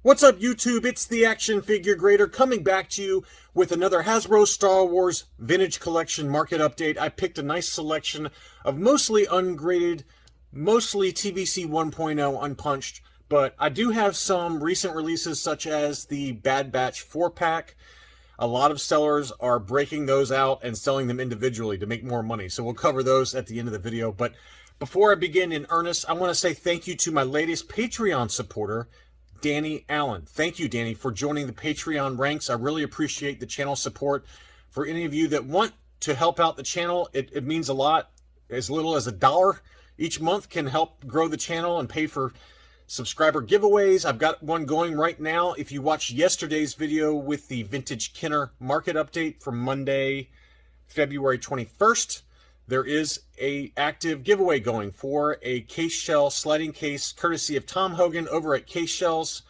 What's up, YouTube? It's the Action Figure Grader coming back to you with another Hasbro Star Wars Vintage Collection Market Update. I picked a nice selection of mostly ungraded, mostly TVC 1.0 unpunched, but I do have some recent releases such as the Bad Batch 4-pack. A lot of sellers are breaking those out and selling them individually to make more money, so we'll cover those at the end of the video. But before I begin in earnest, I want to say thank you to my latest Patreon supporter, Danny Allen. Thank you, Danny, for joining the Patreon ranks. I really appreciate the channel support. For any of you that want to help out the channel, it means a lot. As little as $1 each month can help grow the channel and pay for subscriber giveaways. I've got one going right now. If you watched yesterday's video with the Vintage Kenner market update from Monday, February 21st, there is a active giveaway going for a case shell sliding case courtesy of Tom Hogan over at Case Shells.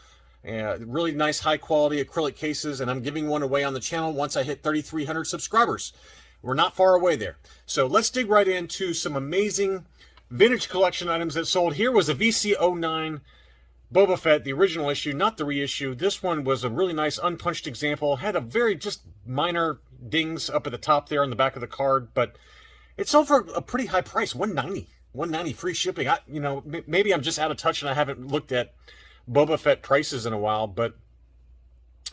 Really nice high quality acrylic cases, and I'm giving one away on the channel once I hit 3,300 subscribers. We're not far away there. So let's dig right into some amazing vintage collection items that sold. Here was a VC09 Boba Fett, the original issue, not the reissue. This one was a really nice unpunched example. Had a very just minor dings up at the top there on the back of the card, but it sold for a pretty high price, $190. $190 free shipping. Maybe I'm just out of touch and I haven't looked at Boba Fett prices in a while, but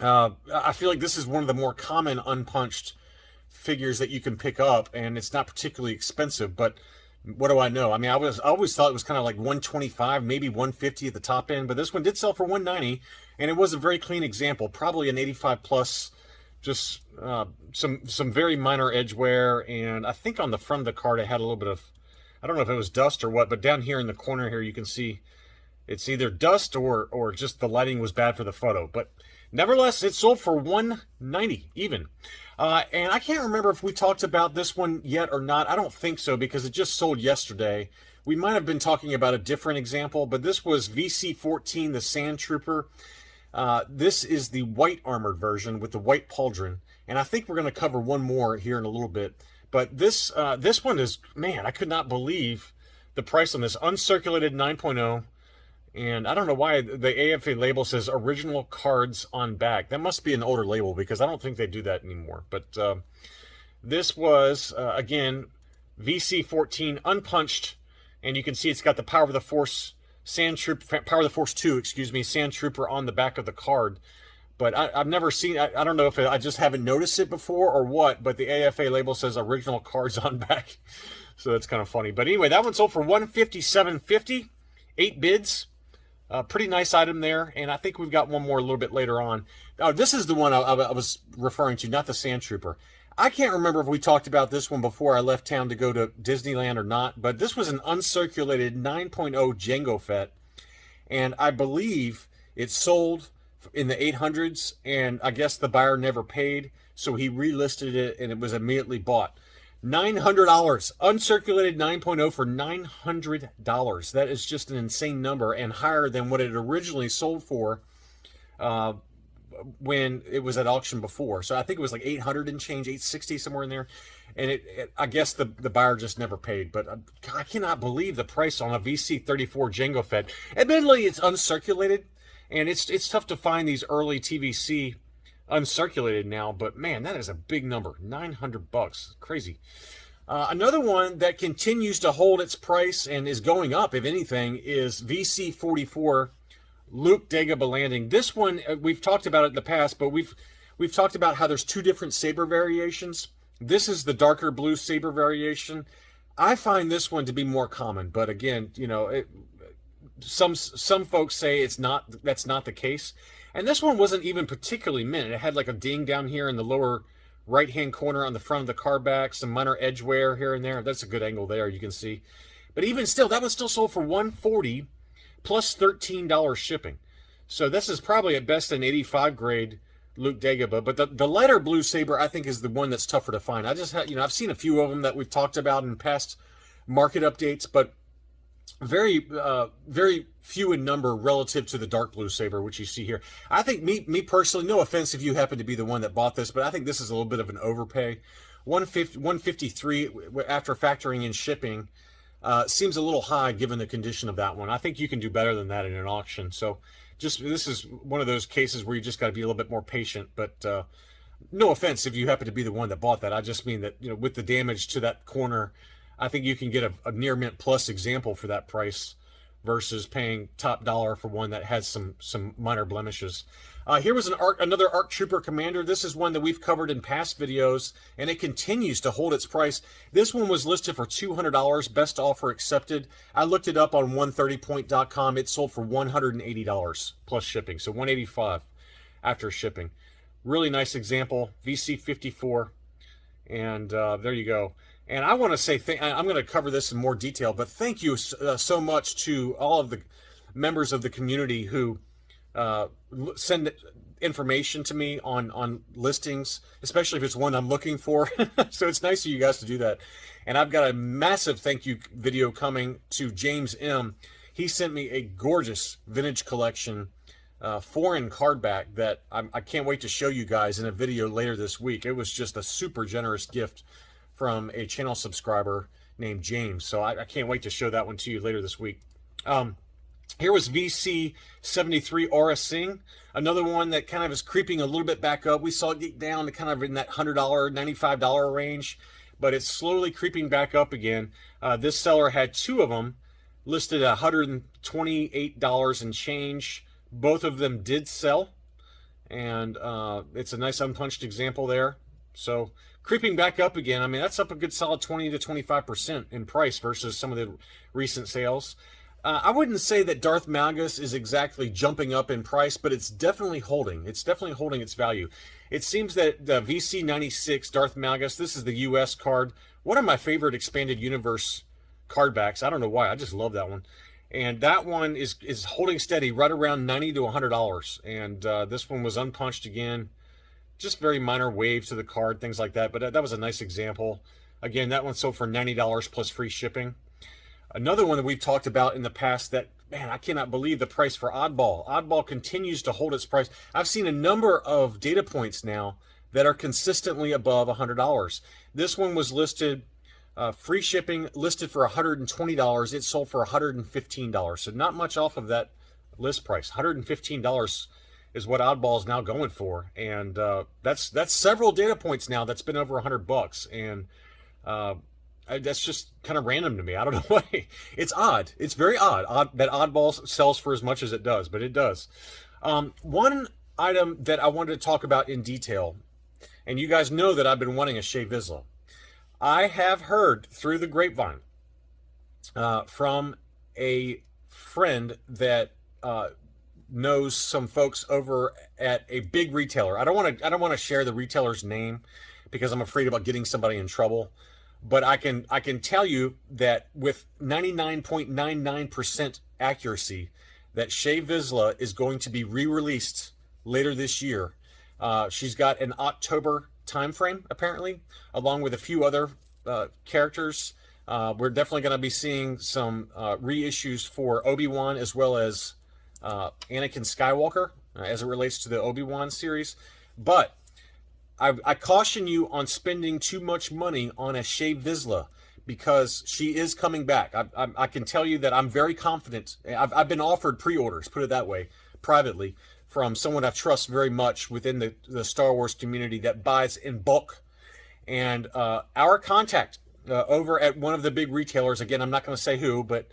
I feel like this is one of the more common unpunched figures that you can pick up, and it's not particularly expensive, but what do I know? I mean, I always thought it was kind of like $125, maybe $150 at the top end, but this one did sell for $190, and it was a very clean example, probably an 85 plus. Just some very minor edge wear, and I think on the front of the card it had a little bit of, I don't know if it was dust or what, but down here in the corner here you can see it's either dust or just the lighting was bad for the photo. But nevertheless, it sold for $190 even. And I can't remember if we talked about this one yet or not. I don't think so, because it just sold yesterday. We might have been talking about a different example, but this was VC14, the Sand Trooper. This is the white armored version with the white pauldron, and I think we're going to cover one more here in a little bit. But this one is, man, I could not believe the price on this. Uncirculated 9.0, and I don't know why the AFA label says original cards on back. That must be an older label, because I don't think they do that anymore. But this was, again, VC14 unpunched, and you can see it's got the Power of the Force Sand Trooper, Power of the Force 2, excuse me, Sand Trooper on the back of the card. But I've never seen, I don't know if I just haven't noticed it before or what, but the AFA label says original cards on back. So that's kind of funny. But anyway, that one sold for $157.50, 8 bids. Pretty nice item there, and I think we've got one more a little bit later on. Oh, this is the one I was referring to, not the Sand Trooper. I can't remember if we talked about this one before I left town to go to Disneyland or not, but this was an uncirculated 9.0 Jango Fett, and I believe it sold in the 800s, and I guess the buyer never paid, so he relisted it, and it was immediately bought. $900, uncirculated 9.0 for $900. That is just an insane number, and higher than what it originally sold for when it was at auction before. So I think it was like 800 and change, 860, somewhere in there. And I guess the buyer just never paid. But I cannot believe the price on a VC34 Jango Fett. Admittedly, it's uncirculated, and it's tough to find these early TVC uncirculated now. But man, that is a big number. $900, crazy. Another one that continues to hold its price and is going up, if anything, is VC44 Luke Dagobah Landing. This one, we've talked about it in the past, but we've talked about how there's two different saber variations. This is the darker blue saber variation. I find this one to be more common, but again, you know, some folks say that's not the case. And this one wasn't even particularly mint. It had like a ding down here in the lower right-hand corner on the front of the card back, some minor edge wear here and there. That's a good angle there, you can see. But even still, that one still sold for $140. Plus $13 shipping. So this is probably at best an 85 grade Luke Dagobah, but the lighter blue saber I think is the one that's tougher to find. I just have, I've seen a few of them that we've talked about in past market updates, but very few in number relative to the dark blue saber, which you see here. I think me personally, no offense if you happen to be the one that bought this, but I think this is a little bit of an overpay. $153 after factoring in shipping. seems a little high given the condition of that one. I think you can do better than that in an auction. So this is one of those cases where you just got to be a little bit more patient. But no offense if you happen to be the one that bought that. I just mean that, with the damage to that corner, I think you can get a near mint plus example for that price versus paying top dollar for one that has some minor blemishes. Here was another ARC Trooper Commander. This is one that we've covered in past videos, and it continues to hold its price. This one was listed for $200, best offer accepted. I looked it up on 130point.com. It sold for $180 plus shipping, so $185 after shipping. Really nice example, VC54, and there you go. And I want to say, I'm going to cover this in more detail, but thank you so much to all of the members of the community who send information to me on listings, especially if it's one I'm looking for. So it's nice of you guys to do that. And I've got a massive thank you video coming to James M. He sent me a gorgeous vintage collection foreign card back that I can't wait to show you guys in a video later this week. It was just a super generous gift from a channel subscriber named James. So I can't wait to show that one to you later this week. Here was VC73 Aura Singh, another one that kind of is creeping a little bit back up. We saw it get down to kind of in that $100, $95 range, but it's slowly creeping back up again. This seller had two of them listed at $128 and change. Both of them did sell, and it's a nice unpunched example there. So creeping back up again. I mean, that's up a good solid 20 to 25% in price versus some of the recent sales. I wouldn't say that Darth Maugus is exactly jumping up in price, but it's definitely holding. It's definitely holding its value. It seems that the VC96 Darth Maugus, this is the US card, one of my favorite expanded universe card backs. I don't know why, I just love that one. And that one is holding steady right around $90 to $100. And this one was unpunched again. Just very minor waves to the card, things like that. But that was a nice example. Again, that one sold for $90 plus free shipping. Another one that we've talked about in the past that, man, I cannot believe the price for Oddball. Oddball continues to hold its price. I've seen a number of data points now that are consistently above $100. This one was listed, free shipping, listed for $120. It sold for $115. So not much off of that list price. $115 is what Oddball is now going for. And that's several data points now that's been over $100. And that's just kind of random to me. I don't know why. It's odd. It's very odd that Oddball sells for as much as it does, but it does. One item that I wanted to talk about in detail, and you guys know that I've been wanting a Shae Vizsla. I have heard through the grapevine from a friend that knows some folks over at a big retailer. I don't want to share the retailer's name because I'm afraid about getting somebody in trouble. But I can tell you that with 99.99% accuracy, that Shae Vizsla is going to be re-released later this year. She's got an October time frame, apparently, along with a few other characters. We're definitely going to be seeing some reissues for Obi-Wan as well as Anakin Skywalker as it relates to the Obi-Wan series. But I caution you on spending too much money on a Shae Vizsla because she is coming back. I can tell you that I'm very confident. I've been offered pre-orders, put it that way, privately, from someone I trust very much within the Star Wars community that buys in bulk. And our contact over at one of the big retailers, again, I'm not going to say who, but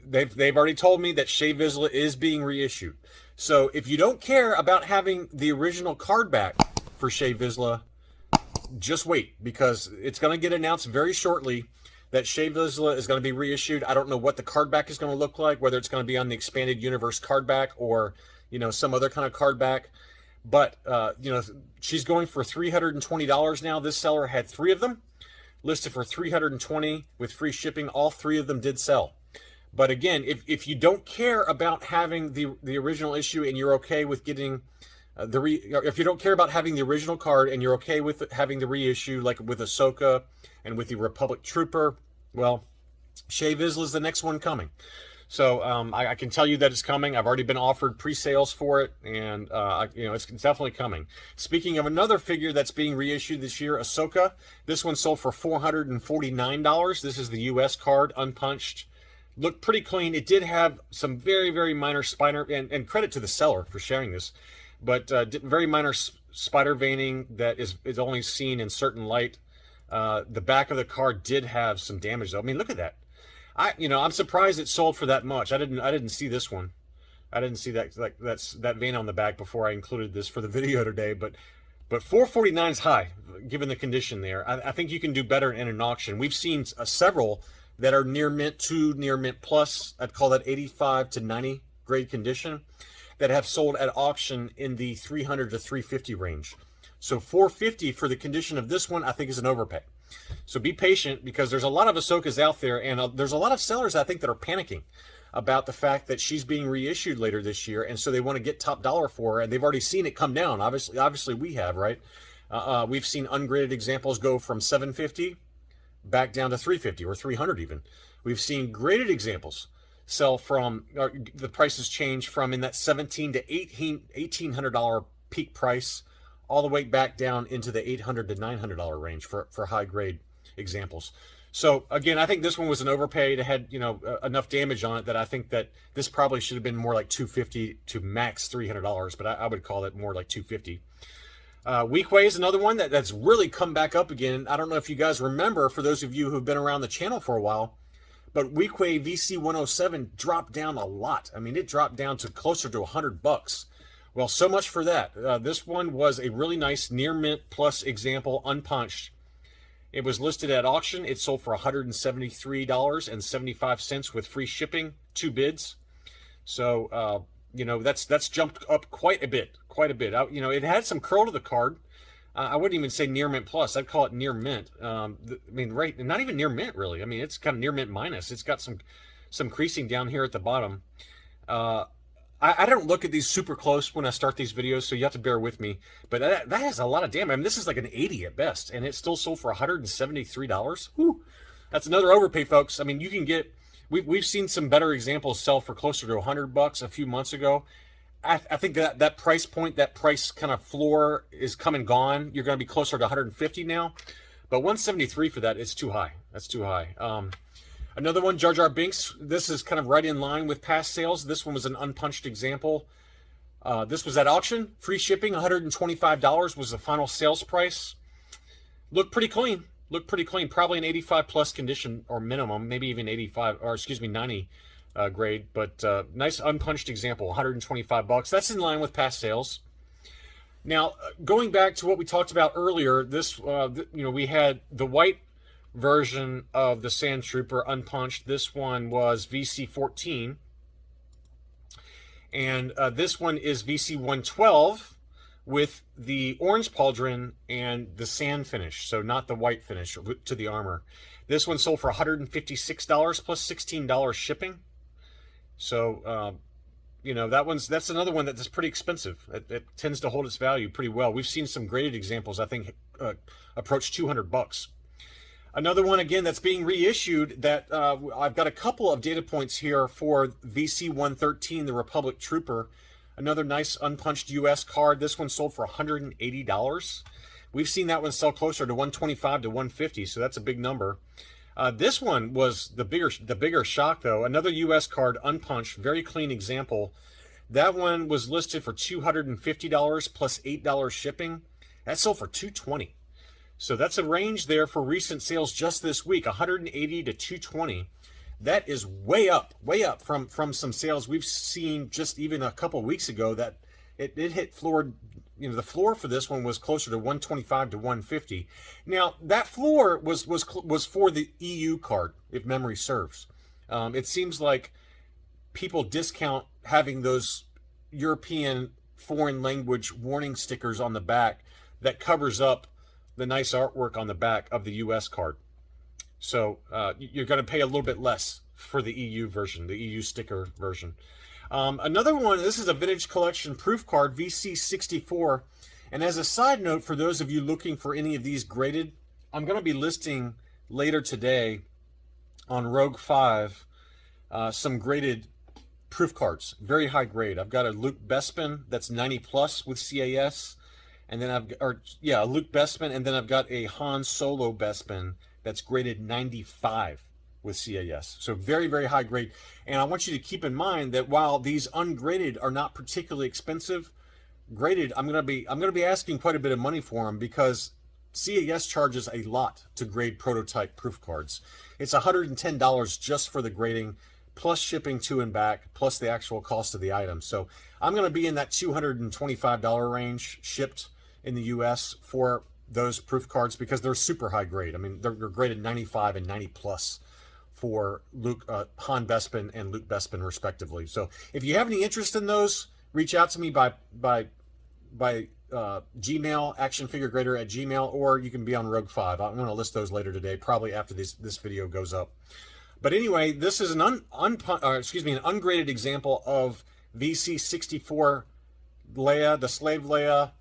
they've already told me that Shae Vizsla is being reissued. So if you don't care about having the original card back for Shae Vizsla, just wait, because it's going to get announced very shortly that Shae Vizsla is going to be reissued. I don't know what the card back is going to look like, whether it's going to be on the expanded universe card back or some other kind of card back. But she's going for $320 now. This seller had three of them listed for $320 with free shipping. All three of them did sell. But again, if you don't care about having the original issue and you're okay with getting if you don't care about having the original card and you're okay with having the reissue, like with Ahsoka and with the Republic Trooper, well, Shae Vizsla is the next one coming. So I can tell you that it's coming. I've already been offered pre-sales for it, and it's definitely coming. Speaking of another figure that's being reissued this year, Ahsoka. This one sold for $449. This is the U.S. card, unpunched. Looked pretty clean. It did have some very, very minor spider, and credit to the seller for sharing this, but very minor spider veining that is only seen in certain light. The back of the card did have some damage, though. I mean, look at that. I'm surprised it sold for that much. I didn't see this one. I didn't see that vein on the back before I included this for the video today. But 449 is high given the condition there. I think you can do better in an auction. We've seen several that are near mint to near mint plus. I'd call that 85 to 90 grade condition that have sold at auction in the 300 to 350 range. So 450 for the condition of this one, I think, is an overpay. So be patient, because there's a lot of Ahsokas out there, and there's a lot of sellers, I think, that are panicking about the fact that she's being reissued later this year, and so they want to get top dollar for her, and they've already seen it come down. Obviously we have, right? We've seen ungraded examples go from 750 back down to 350 or 300 even. We've seen graded examples sell from, the prices change from in that $1,700 to $1,800 peak price, all the way back down into the $800 to $900 range for high grade examples. So again, I think this one was an overpay. It had enough damage on it that I think that this probably should have been more like $250 to max $300, but I would call it more like $250. Weequay is another one that's really come back up again. I don't know if you guys remember, for those of you who've been around the channel for a while, but Weequay VC107 dropped down a lot. I mean, it dropped down to closer to $100. Well, so much for that. This one was a really nice near mint plus example, unpunched. It was listed at auction. It sold for $173.75 with free shipping, 2 bids. So, that's jumped up quite a bit. It had some curl to the card. I wouldn't even say near mint plus. I'd call it near mint. Right, not even near mint, really. I mean, it's kind of near mint minus. It's got some creasing down here at the bottom. I don't look at these super close when I start these videos, so you have to bear with me. But that has a lot of damage. I mean, this is like an 80 at best, and it still sold for $173. Whew. That's another overpay, folks. I mean, you can get... We've seen some better examples sell for closer to $100 a few months ago. I think that price point, that price kind of floor is come and gone. You're going to be closer to 150 now. But 173 for that is too high. That's too high. Another one, Jar Jar Binks. This is kind of right in line with past sales. This one was an unpunched example. This was at auction. Free shipping, $125 was the final sales price. Looked pretty clean. Probably an 85 plus condition or minimum, maybe even 90 grade. But nice unpunched example, $125. That's in line with past sales. Now, going back to what we talked about earlier, this we had the white version of the Sand Trooper unpunched. This one was VC14, and this one is VC112 with the orange pauldron and the sand finish, so not the white finish to the armor. This one sold for $156 plus $16 shipping. So that's another one that's pretty expensive. It tends to hold its value pretty well. We've seen some graded examples, I think, approach $200. Another one, again, that's being reissued that I've got a couple of data points here for VC113, the Republic Trooper. Another nice unpunched U.S. card. This one sold for $180. We've seen that one sell closer to $125 to $150, so that's a big number. This one was the bigger shock, though. Another U.S. card, unpunched, very clean example. That one was listed for $250 plus $8 shipping. That sold for $220. So that's a range there for recent sales just this week, $180 to $220. That is way up from some sales we've seen just even a couple weeks ago. That it hit floor. The floor for this one was closer to $125 to $150. Now that floor was for the EU card, if memory serves. It seems like people discount having those European foreign language warning stickers on the back that covers up the nice artwork on the back of the US card. So you're going to pay a little bit less for the EU version, the EU sticker version. Another one, this is a Vintage Collection proof card, VC64. And as a side note, for those of you looking for any of these graded, I'm going to be listing later today on Rogue 5 some graded proof cards, very high grade. I've got a Luke Bespin that's 90 plus with CAS, and then a Luke Bespin, and then I've got a Han Solo Bespin that's graded 95 with CAS. So very, very high grade. And I want you to keep in mind that while these ungraded are not particularly expensive, graded, I'm gonna be asking quite a bit of money for them, because CAS charges a lot to grade prototype proof cards. It's $110 just for the grading, plus shipping to and back, plus the actual cost of the item. So I'm going to be in that $225 range shipped in the US for those proof cards, because they're super high grade. I mean, they're graded 95 and 90 plus for Han Bespin and Luke Bespin respectively. So if you have any interest in those, reach out to me by Gmail, actionfiguregrader@gmail, or you can be on Rogue 5. I'm going to list those later today, probably after this video goes up. But anyway, this is an ungraded example of VC64 Leia, the slave Leia.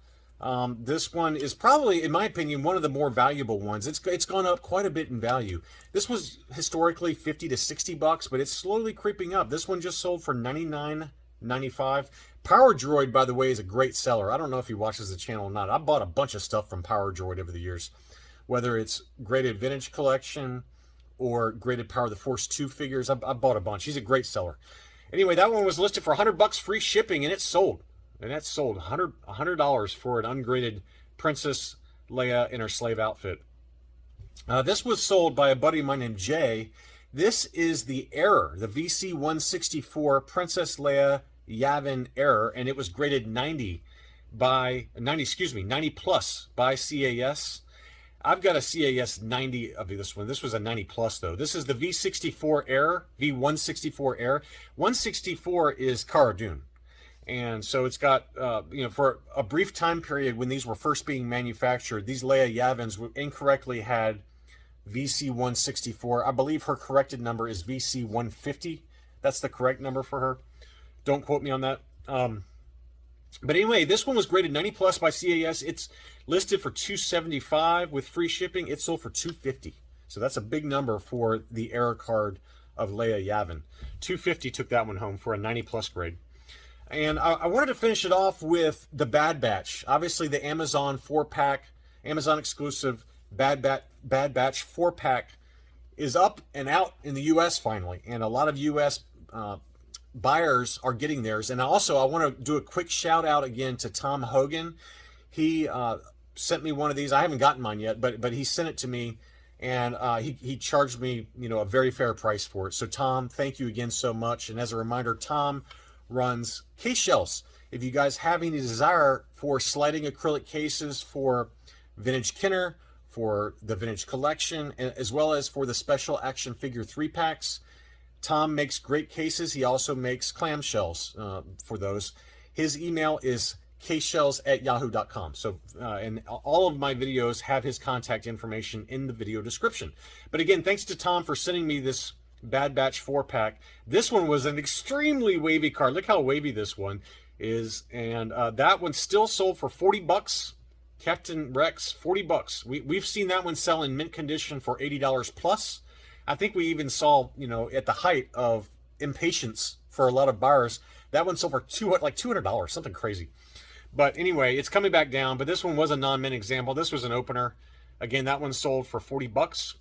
This one is probably, in my opinion, one of the more valuable ones. It's gone up quite a bit in value. This was historically 50 to 60 bucks, but it's slowly creeping up. This one just sold for $99.95. Power Droid, by the way, is a great seller. I don't know if he watches the channel or not. I bought a bunch of stuff from Power Droid over the years, whether it's graded vintage collection or graded Power of the Force 2 figures. I bought a bunch. He's a great seller. Anyway, that one was listed for 100 bucks free shipping, and it sold. And that sold $100 for an ungraded Princess Leia in her slave outfit. This was sold by a buddy of mine named Jay. This is the Error, the VC164 Princess Leia Yavin Error, and it was graded 90 plus by CAS. I've got a CAS 90 of this one. This was a 90 plus though. This is the V64 Error, V164 Error. 164 is Cara Dune. And so it's got, for a brief time period when these were first being manufactured, these Leia Yavins incorrectly had VC164. I believe her corrected number is VC150. That's the correct number for her. Don't quote me on that. But anyway, this one was graded 90 plus by CAS. It's listed for $275 with free shipping. It sold for $250. So that's a big number for the error card of Leia Yavin. $250 took that one home for a 90 plus grade. And I wanted to finish it off with the Bad Batch. Obviously, the Amazon 4-pack, Amazon exclusive Bad Batch 4-pack is up and out in the U.S. finally. And a lot of U.S. buyers are getting theirs. And also, I want to do a quick shout out again to Tom Hogan. He sent me one of these. I haven't gotten mine yet, but he sent it to me, and he charged me, a very fair price for it. So Tom, thank you again so much. And as a reminder, Tom runs case shells. If you guys have any desire for sliding acrylic cases for vintage Kenner, for the vintage collection, as well as for the special action figure 3-packs, Tom makes great cases. He also makes clamshells for those. His email is caseshells@yahoo.com. So, and all of my videos have his contact information in the video description. But again, thanks to Tom for sending me this Bad Batch 4-pack. This one was an extremely wavy card. Look how wavy this one is. And that one still sold for 40 bucks. Captain Rex, 40 bucks. We've seen that one sell in mint condition for $80 plus. I think we even saw, at the height of impatience for a lot of buyers, that one sold for $200, something crazy. But anyway, it's coming back down. But this one was a non-mint example. This was an opener. Again, that one sold for 40 bucks.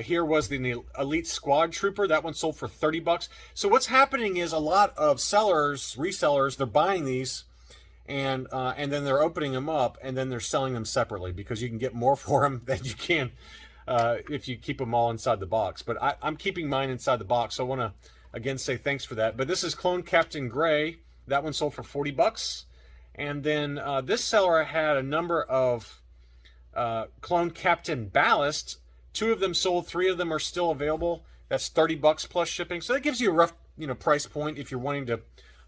Here was the Elite Squad Trooper. That one sold for 30 bucks. So what's happening is a lot of sellers, resellers, they're buying these and then they're opening them up and then they're selling them separately, because you can get more for them than you can if you keep them all inside the box. But I'm keeping mine inside the box. So I want to, again, say thanks for that. But this is Clone Captain Gray. That one sold for 40 bucks. And then this seller had a number of Clone Captain Ballast. 2 of them sold, 3 of them are still available. That's 30 bucks plus shipping. So that gives you a rough, price point if you're wanting to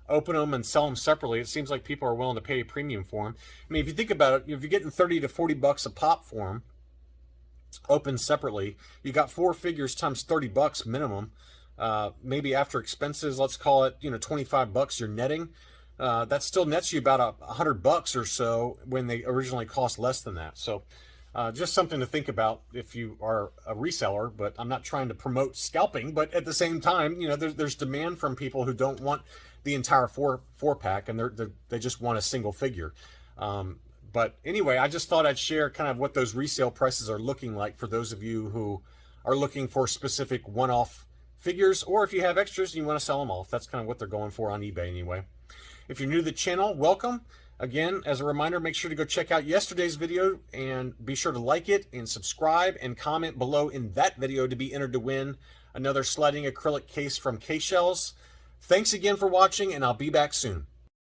open them and sell them separately. It seems like people are willing to pay a premium for them. I mean, if you think about it, if you're getting 30 to 40 bucks a pop for them, open separately, you got 4 figures times 30 bucks minimum. Maybe after expenses, let's call it, 25 bucks you're netting. That still nets you about $100 or so when they originally cost less than that. So Just something to think about if you are a reseller, but I'm not trying to promote scalping, but at the same time, you know, there's demand from people who don't want the entire four pack, and they just want a single figure. But anyway, I just thought I'd share kind of what those resale prices are looking like for those of you who are looking for specific one-off figures, or if you have extras and you want to sell them off. That's kind of what they're going for on eBay anyway. If you're new to the channel, welcome. Again, as a reminder, make sure to go check out yesterday's video and be sure to like it and subscribe and comment below in that video to be entered to win another sliding acrylic case from K-Shells. Thanks again for watching, and I'll be back soon.